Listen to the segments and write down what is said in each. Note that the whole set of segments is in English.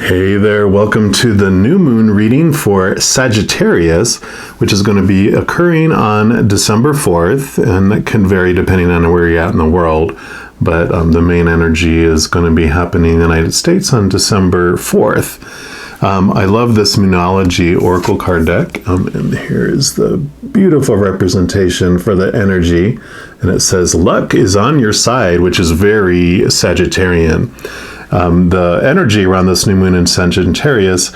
Hey there, welcome to the new moon reading for Sagittarius, which is going to be occurring on December 4th, and that can vary depending on where you're at in the world, but the main energy is going to be happening in the United States on December 4th. I love this Moonology Oracle card deck, and here is the beautiful representation for the energy, and it says, luck is on your side, which is very Sagittarian. The energy around this new moon in Sagittarius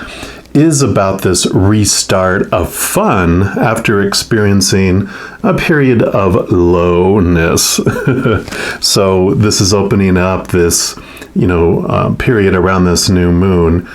is about this restart of fun after experiencing a period of lowness. So this is opening up this, period around this new moon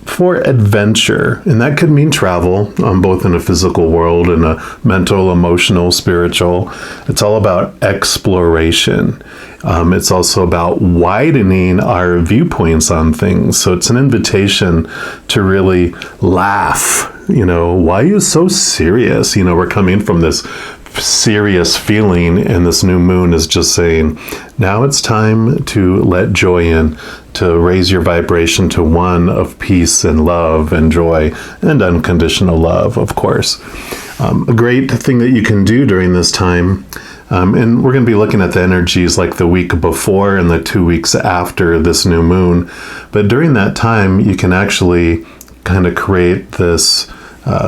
for adventure. And that could mean travel, both in a physical world and a mental, emotional, spiritual. It's all about exploration. It's also about widening our viewpoints on things. So it's an invitation to really laugh. Why are you so serious? We're coming from this serious feeling, and this new moon is just saying, now it's time to let joy in, to raise your vibration to one of peace and love and joy and unconditional love, of course. A great thing that you can do during this time, and we're going to be looking at the energies like the week before and the 2 weeks after this new moon, but during that time you can actually kind of create this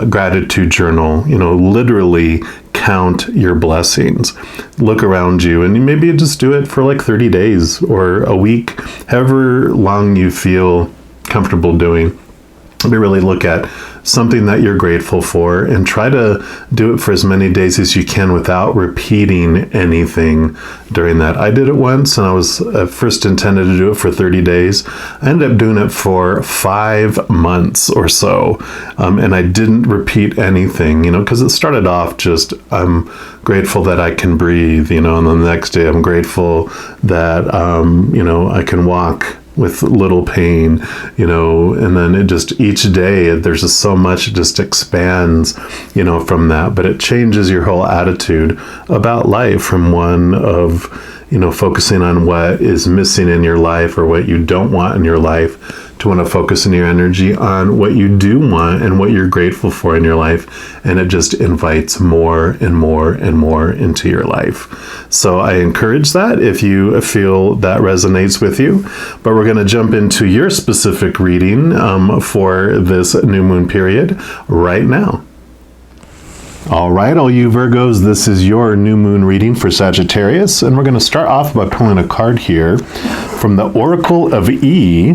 gratitude journal, literally count your blessings. Look around you, and maybe just do it for like 30 days or a week, however long you feel comfortable doing. Maybe really look at something that you're grateful for and try to do it for as many days as you can without repeating anything during that. I did it once, and I was first intended to do it for 30 days. I ended up doing it for 5 months or so, and I didn't repeat anything, because it started off just, I'm grateful that I can breathe, and then the next day I'm grateful that, I can walk with little pain, and then it just, each day there's just so much, it just expands, from that, but it changes your whole attitude about life from one of, focusing on what is missing in your life or what you don't want in your life, to want to focus in your energy on what you do want and what you're grateful for in your life. And it just invites more and more and more into your life. So I encourage that if you feel that resonates with you. But we're going to jump into your specific reading for this new moon period right now. All right, all you Virgos, this is your new moon reading for Sagittarius. And we're going to start off by pulling a card here from the Oracle of E.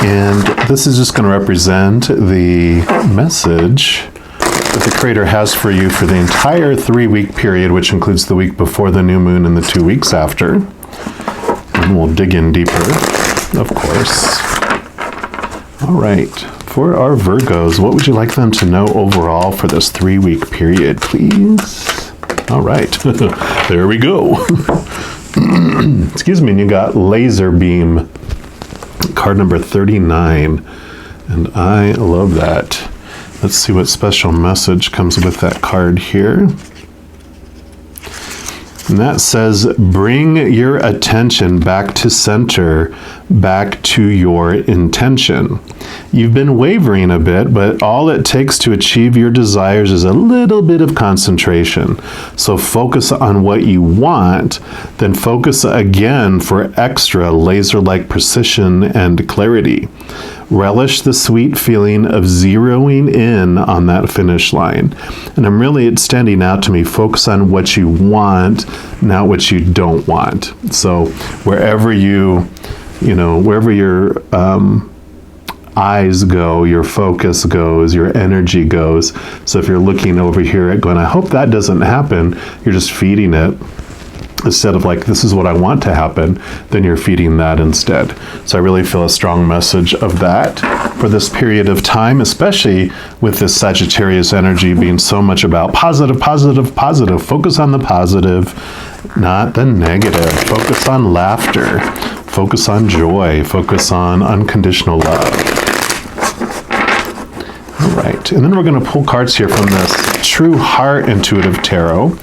And this is just going to represent the message that the Creator has for you for the entire 3-week period, which includes the week before the new moon and the 2 weeks after. And we'll dig in deeper, of course. All right, for our Virgos, what would you like them to know overall for this 3-week period, please? All right, there we go. Excuse me, and you got Laser Beam. Card number 39, and I love that. Let's see what special message comes with that card here. And that says, bring your attention back to center, back to your intention. You've been wavering a bit, but all it takes to achieve your desires is a little bit of concentration. So focus on what you want, then focus again for extra laser-like precision and clarity. Relish the sweet feeling of zeroing in on that finish line. And it's standing out to me. Focus on what you want, not what you don't want. So wherever wherever your eyes go, your focus goes, your energy goes. So if you're looking over here at going, I hope that doesn't happen, you're just feeding it. Instead of like, this is what I want to happen, then you're feeding that instead. So I really feel a strong message of that for this period of time, especially with this Sagittarius energy being so much about positive, positive, positive. Focus on the positive, not the negative. Focus on laughter. Focus on joy. Focus on unconditional love. All right, and then we're going to pull cards here from this True Heart Intuitive Tarot.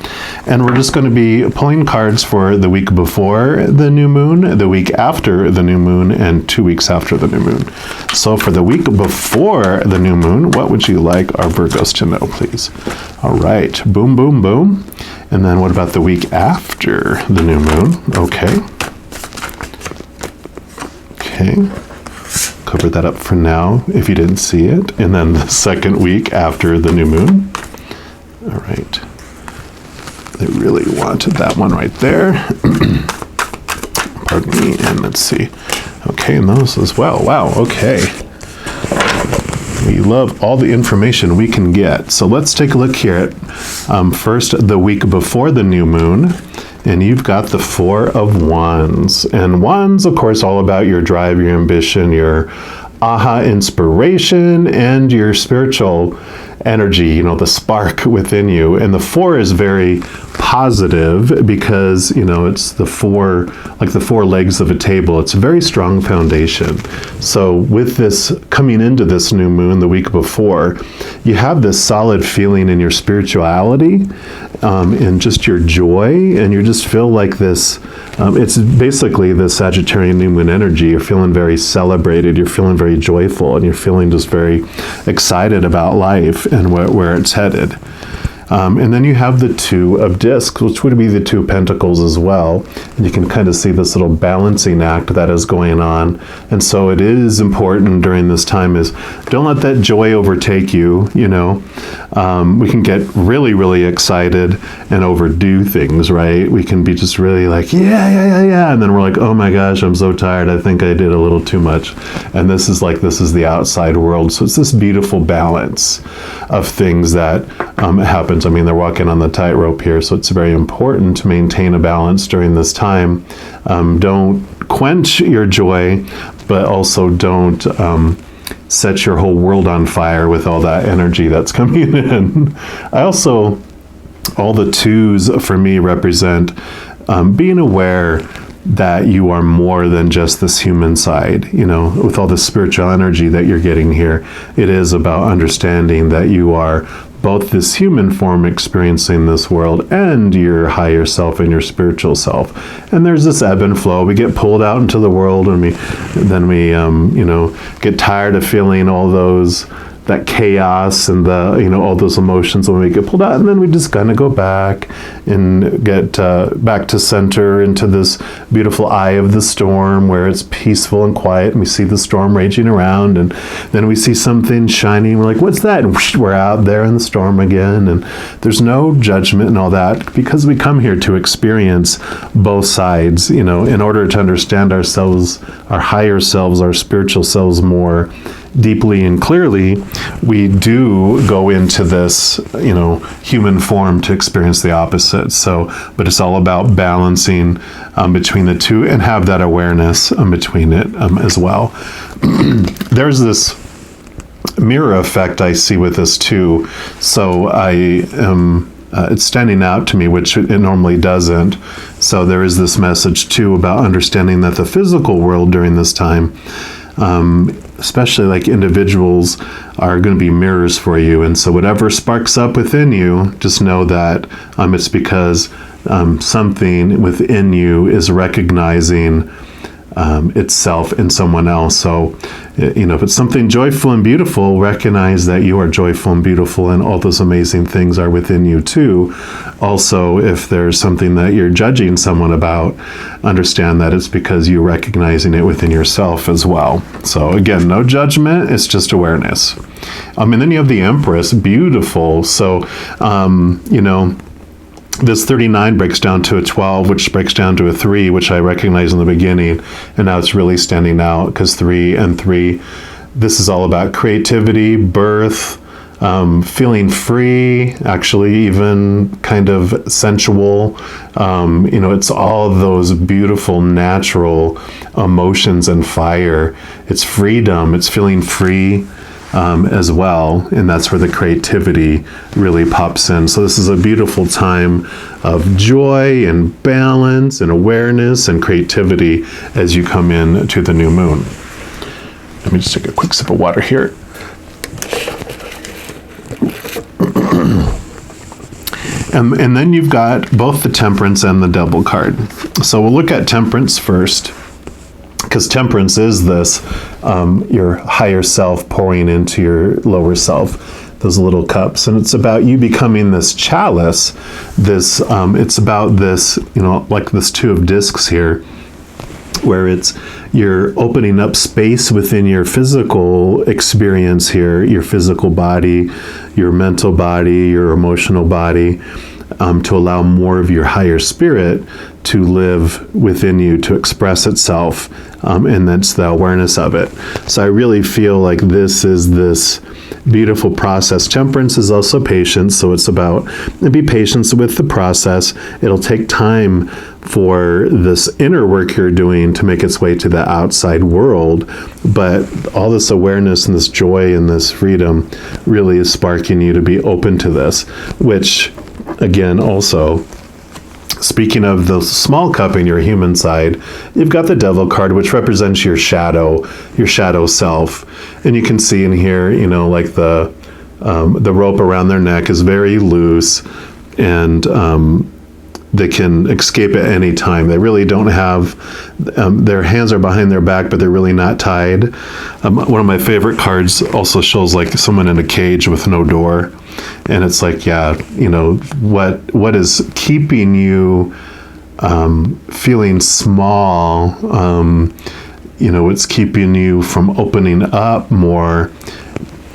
And we're just going to be pulling cards for the week before the new moon, the week after the new moon, and 2 weeks after the new moon. So for the week before the new moon, what would you like our Virgos to know, please? All right. Boom, boom, boom. And then what about the week after the new moon? Okay. Okay. Cover that up for now if you didn't see it. And then the second week after the new moon. All right. I really wanted that one right there. Pardon me. And let's see. Okay, and those as well. Wow, okay. We love all the information we can get. So let's take a look here at first the week before the new moon. And you've got the Four of Wands. And Wands, of course, all about your drive, your ambition, your aha inspiration, and your spiritual energy, you know, the spark within you. And the four is very positive because, you know, it's the four, like the four legs of a table. It's a very strong foundation. So with this coming into this new moon the week before, you have this solid feeling in your spirituality and just your joy, and you just feel like this, it's basically the Sagittarian new moon energy. You're feeling very celebrated, you're feeling very joyful, and you're feeling just very excited about life and where it's headed. And then you have the Two of Discs, which would be the Two of Pentacles as well. And you can kind of see this little balancing act that is going on. And so it is important during this time is don't let that joy overtake you, you know. We can get really, really excited and overdo things, right? We can be just really like, yeah. And then we're like, oh my gosh, I'm so tired. I think I did a little too much. And this is the outside world. So it's this beautiful balance of things that happens. I mean, they're walking on the tightrope here, so it's very important to maintain a balance during this time. Don't quench your joy, but also don't set your whole world on fire with all that energy that's coming in. All the twos for me represent being aware that you are more than just this human side. You know, with all the spiritual energy that you're getting here, it is about understanding that you are both this human form experiencing this world and your higher self and your spiritual self. And there's this ebb and flow. We get pulled out into the world, and then we get tired of feeling all that chaos and all those emotions when we get pulled out, and then we just kind of go back and get back to center into this beautiful eye of the storm where it's peaceful and quiet, and we see the storm raging around, and then we see something shining. We're like, what's that? And whoosh, we're out there in the storm again, and there's no judgment and all that because we come here to experience both sides, you know, in order to understand ourselves, our higher selves, our spiritual selves more deeply and clearly. We do go into this, human form to experience the opposite. So, but it's all about balancing between the two and have that awareness between it as well. There's this mirror effect I see with this too. So it's standing out to me, which it normally doesn't. So there is this message too about understanding that the physical world during this time, especially like individuals, are going to be mirrors for you. And so whatever sparks up within you, just know that it's because something within you is recognizing itself in someone else. So, if it's something joyful and beautiful, recognize that you are joyful and beautiful and all those amazing things are within you too. Also, if there's something that you're judging someone about, understand that it's because you're recognizing it within yourself as well. So again, no judgment, it's just awareness. And then you have the Empress, beautiful. So, this 39 breaks down to a 12, which breaks down to a 3, which I recognized in the beginning. And now it's really standing out because 3 and 3, this is all about creativity, birth, feeling free, actually even kind of sensual. It's all of those beautiful natural emotions and fire. It's freedom, it's feeling free. As well, and that's where the creativity really pops in. So this is a beautiful time of joy and balance and awareness and creativity as you come in to the new moon. Let me just take a quick sip of water here. And then you've got both the Temperance and the Devil card. So we'll look at Temperance first, because Temperance is this, your higher self pouring into your lower self, those little cups. And it's about you becoming this chalice, this, it's about this, like this two of discs here, where you're opening up space within your physical experience here, your physical body, your mental body, your emotional body, to allow more of your higher spirit to live within you, to express itself, and that's the awareness of it. So I really feel like this is this beautiful process. Temperance is also patience, so it's about be patient with the process. It'll take time for this inner work you're doing to make its way to the outside world, but all this awareness and this joy and this freedom really is sparking you to be open to this, which, again, also, speaking of the small cup in your human side, you've got the Devil card, which represents your shadow self. And you can see in here, like the rope around their neck is very loose, and they can escape at any time. They really don't have, their hands are behind their back, but they're really not tied. One of my favorite cards also shows like someone in a cage with no door. And it's like, what is keeping you feeling small? It's keeping you from opening up more.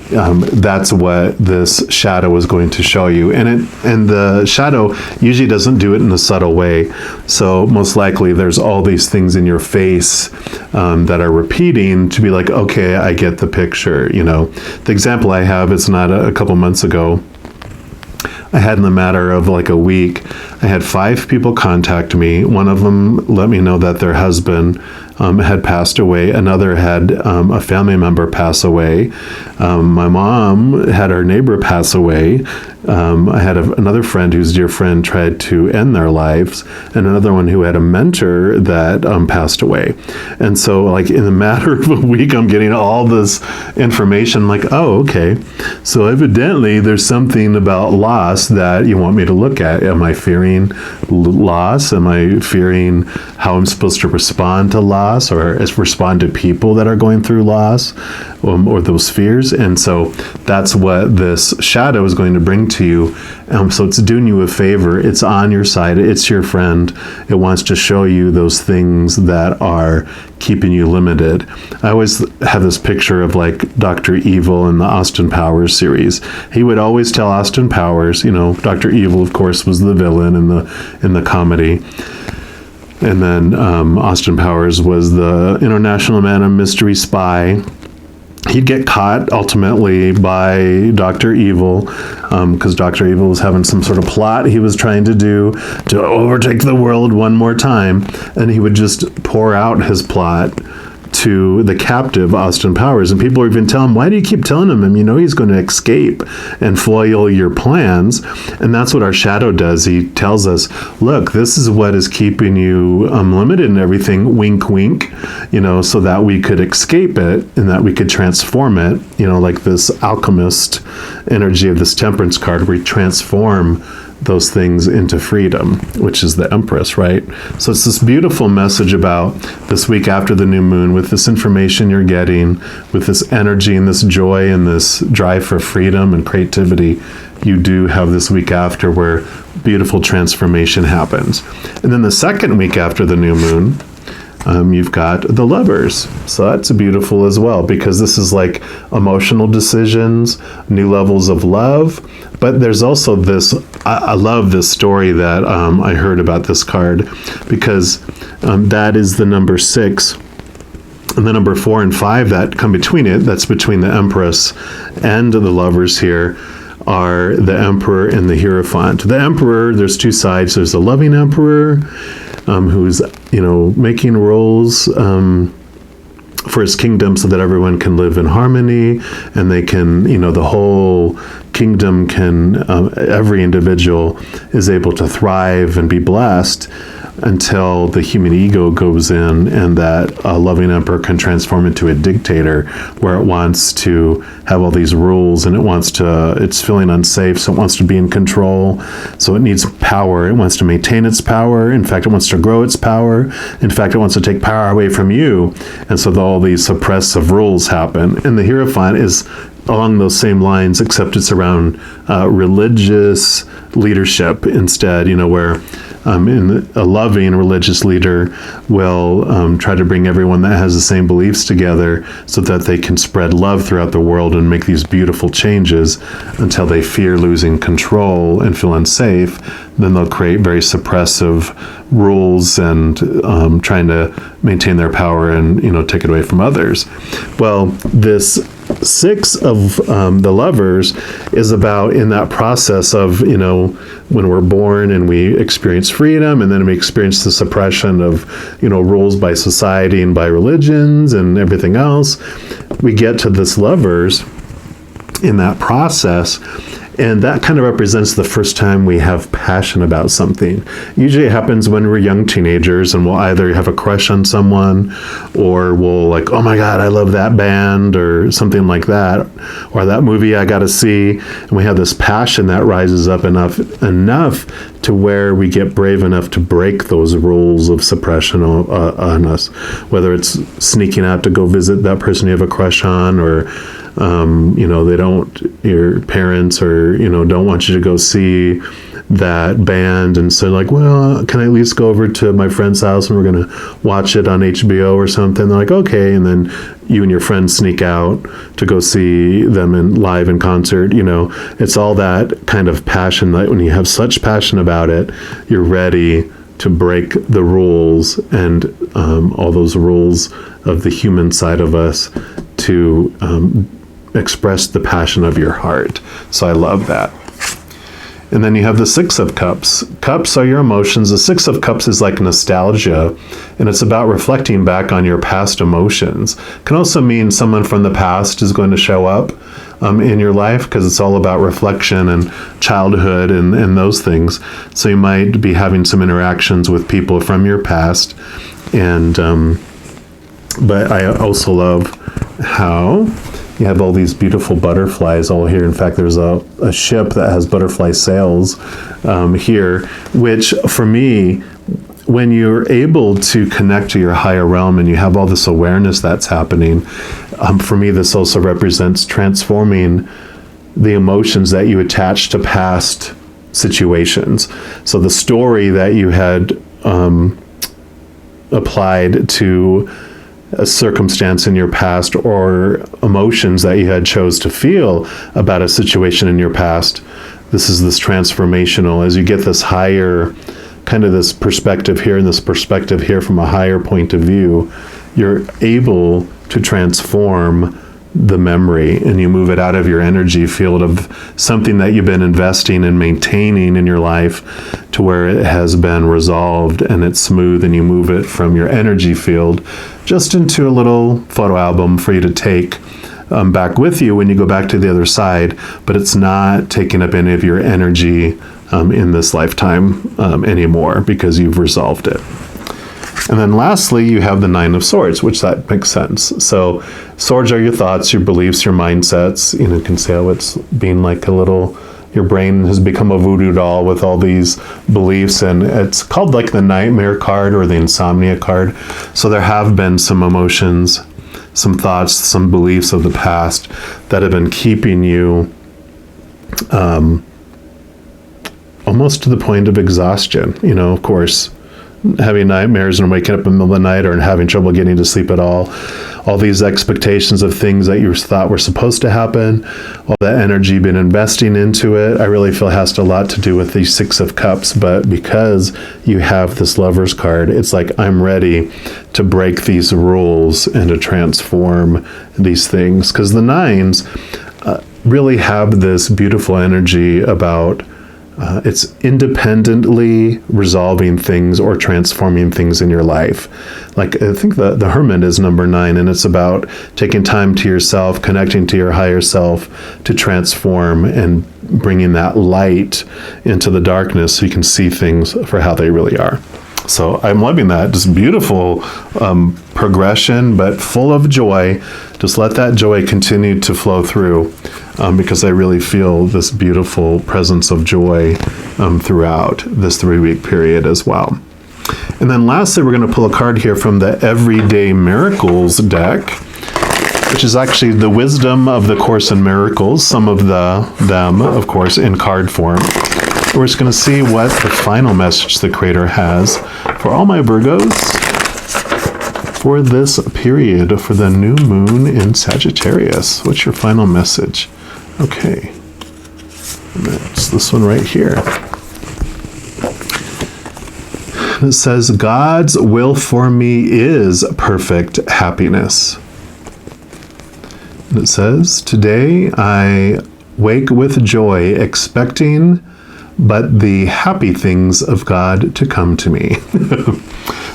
That's what this shadow is going to show you. And the shadow usually doesn't do it in a subtle way. So most likely there's all these things in your face that are repeating to be like, okay, I get the picture. The example I have is not a couple months ago. I had in the matter of like a week, I had 5 people contact me. One of them let me know that their husband had passed away. Another had a family member pass away. My mom had her neighbor pass away. I had another friend whose dear friend tried to end their lives, and another one who had a mentor that passed away. And so, like, in a matter of a week, I'm getting all this information, like, oh, okay. So evidently there's something about loss that you want me to look at. Am I fearing loss? Am I fearing how I'm supposed to respond to loss, or respond to people that are going through loss, or those fears? And so that's what this shadow is going to bring to you. So it's doing you a favor. It's on your side. It's your friend. It wants to show you those things that are keeping you limited. I always have this picture of like Dr. Evil in the Austin Powers series. He would always tell Austin Powers, Dr. Evil, of course, was the villain in the comedy. And then Austin Powers was the international man of mystery spy. He'd get caught ultimately by Dr. Evil, because Dr. Evil was having some sort of plot he was trying to do to overtake the world one more time. And he would just pour out his plot to the captive Austin Powers, and people are even telling him, why do you keep telling him? He's going to escape and foil your plans. And that's what our shadow does. He tells us, look, this is what is keeping you limited in everything, wink wink, so that we could escape it and that we could transform it, like this alchemist energy of this Temperance card, where we transform those things into freedom, which is the Empress, right? So it's this beautiful message about this week after the new moon, with this information you're getting, with this energy and this joy and this drive for freedom and creativity. You do have this week after where beautiful transformation happens. And then the second week after the new moon, you've got the Lovers. So that's beautiful as well, because this is like emotional decisions, new levels of love. But there's also this, I love this story that I heard about this card, because that is the number 6. And the number 4 and 5 that come between it, that's between the Empress and the Lovers here, are the Emperor and the Hierophant. The Emperor, there's 2 sides. There's the loving Emperor, who's, making rules for his kingdom so that everyone can live in harmony, and they can, the whole kingdom can, every individual is able to thrive and be blessed until the human ego goes in, and that a loving emperor can transform into a dictator where it wants to have all these rules, and it's feeling unsafe, so it wants to be in control, so it needs power, it wants to maintain its power, in fact it wants to grow its power, in fact it wants to take power away from you, and so all these suppressive rules happen. And the Hierophant is along those same lines, except it's around religious leadership instead, where a loving religious leader will try to bring everyone that has the same beliefs together so that they can spread love throughout the world and make these beautiful changes until they fear losing control and feel unsafe. Then they'll create very suppressive rules and trying to maintain their power and, take it away from others. Well, this 6 of the Lovers is about in that process of, when we're born and we experience freedom, and then we experience the suppression of, rules by society and by religions and everything else. We get to this Lovers in that process. And that kind of represents the first time we have passion about something. Usually it happens when we're young teenagers, and we'll either have a crush on someone, or we'll like, oh my God, I love that band, or something like that, or that movie I got to see. And we have this passion that rises up enough to where we get brave enough to break those rules of suppression on us, whether it's sneaking out to go visit that person you have a crush on, or your parents don't want you to go see that band, and so like, well, can I at least go over to my friend's house and we're going to watch it on HBO or something? They're like, okay. And then you and your friends sneak out to go see them live in concert. It's all that kind of passion that when you have such passion about it, you're ready to break the rules and all those rules of the human side of us to express the passion of your heart. So I love that. And then you have the 6 of Cups. Cups are your emotions. The 6 of Cups is like nostalgia, and it's about reflecting back on your past emotions. It can also mean someone from the past is going to show up in your life, because it's all about reflection and childhood and those things. So you might be having some interactions with people from your past. And but I also love how you have all these beautiful butterflies all here. In fact, there's a ship that has butterfly sails here, which for me, when you're able to connect to your higher realm and you have all this awareness that's happening, for me, this also represents transforming the emotions that you attach to past situations. So the story that you had applied to a circumstance in your past, or emotions that you had chose to feel about a situation in your past, this transformational, as you get this higher, kind of this perspective here and this perspective here from a higher point of view, you're able to transform the memory, and you move it out of your energy field of something that you've been investing and maintaining in your life to where it has been resolved and it's smooth, and you move it from your energy field just into a little photo album for you to take back with you when you go back to the other side, but it's not taking up any of your energy in this lifetime anymore, because you've resolved it. And then lastly, you have the 9 of Swords, which that makes sense. So swords are your thoughts, your beliefs, your mindsets. You can see how it's being like your brain has become a voodoo doll with all these beliefs, and it's called like the nightmare card or the insomnia card. So there have been some emotions, some thoughts, some beliefs of the past that have been keeping you almost to the point of exhaustion. Of course, having nightmares and waking up in the middle of the night, or having trouble getting to sleep at all these expectations of things that you thought were supposed to happen, all that energy you've been investing into it, I really feel has a lot to do with the 6 of Cups. But because you have this Lover's card, it's like, I'm ready to break these rules and to transform these things, because the 9s really have this beautiful energy about It's independently resolving things or transforming things in your life. Like, I think the Hermit is number 9, and it's about taking time to yourself, connecting to your higher self to transform and bringing that light into the darkness so you can see things for how they really are. So I'm loving that. Just beautiful progression, but full of joy. Just let that joy continue to flow through, because I really feel this beautiful presence of joy throughout this 3-week period as well. And then lastly, we're going to pull a card here from the Everyday Miracles deck, which is actually the wisdom of the Course in Miracles, some of them, of course, in card form. We're just going to see what the final message the Creator has for all my Virgos for this period, for the new moon in Sagittarius. What's your final message? Okay. And that's this one right here. It says, God's will for me is perfect happiness. And it says, today I wake with joy, expecting but the happy things of God to come to me.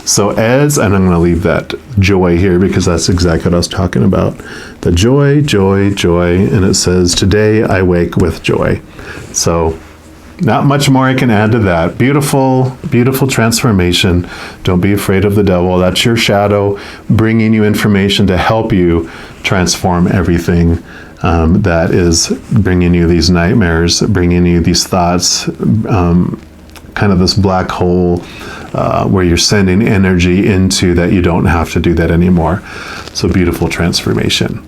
So and I'm going to leave that joy here because that's exactly what I was talking about. The joy, joy, joy. And it says, today I wake with joy. So not much more I can add to that. Beautiful, beautiful transformation. Don't be afraid of the devil. That's your shadow bringing you information to help you transform everything that is bringing you these nightmares, bringing you these thoughts, kind of this black hole where you're sending energy into that you don't have to do that anymore. So beautiful transformation.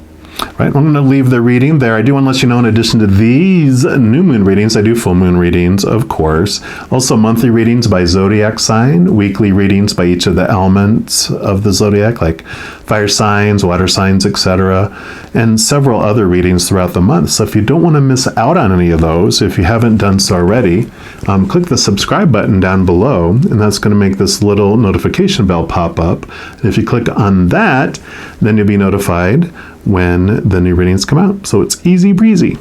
Right, I'm going to leave the reading there. I do want to let you know, in addition to these new moon readings, I do full moon readings, of course. Also monthly readings by zodiac sign, weekly readings by each of the elements of the zodiac, like fire signs, water signs, etc., and several other readings throughout the month. So if you don't want to miss out on any of those, if you haven't done so already, click the subscribe button down below, and that's going to make this little notification bell pop up. And if you click on that, then you'll be notified when the new readings come out. So it's easy breezy.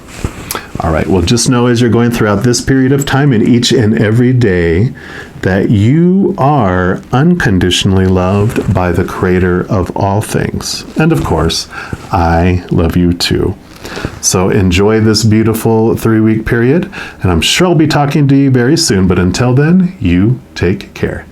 All right, well, just know as you're going throughout this period of time and each and every day that you are unconditionally loved by the Creator of all things. And of course, I love you too. So enjoy this beautiful 3-week period, and I'm sure I'll be talking to you very soon. But until then, you take care.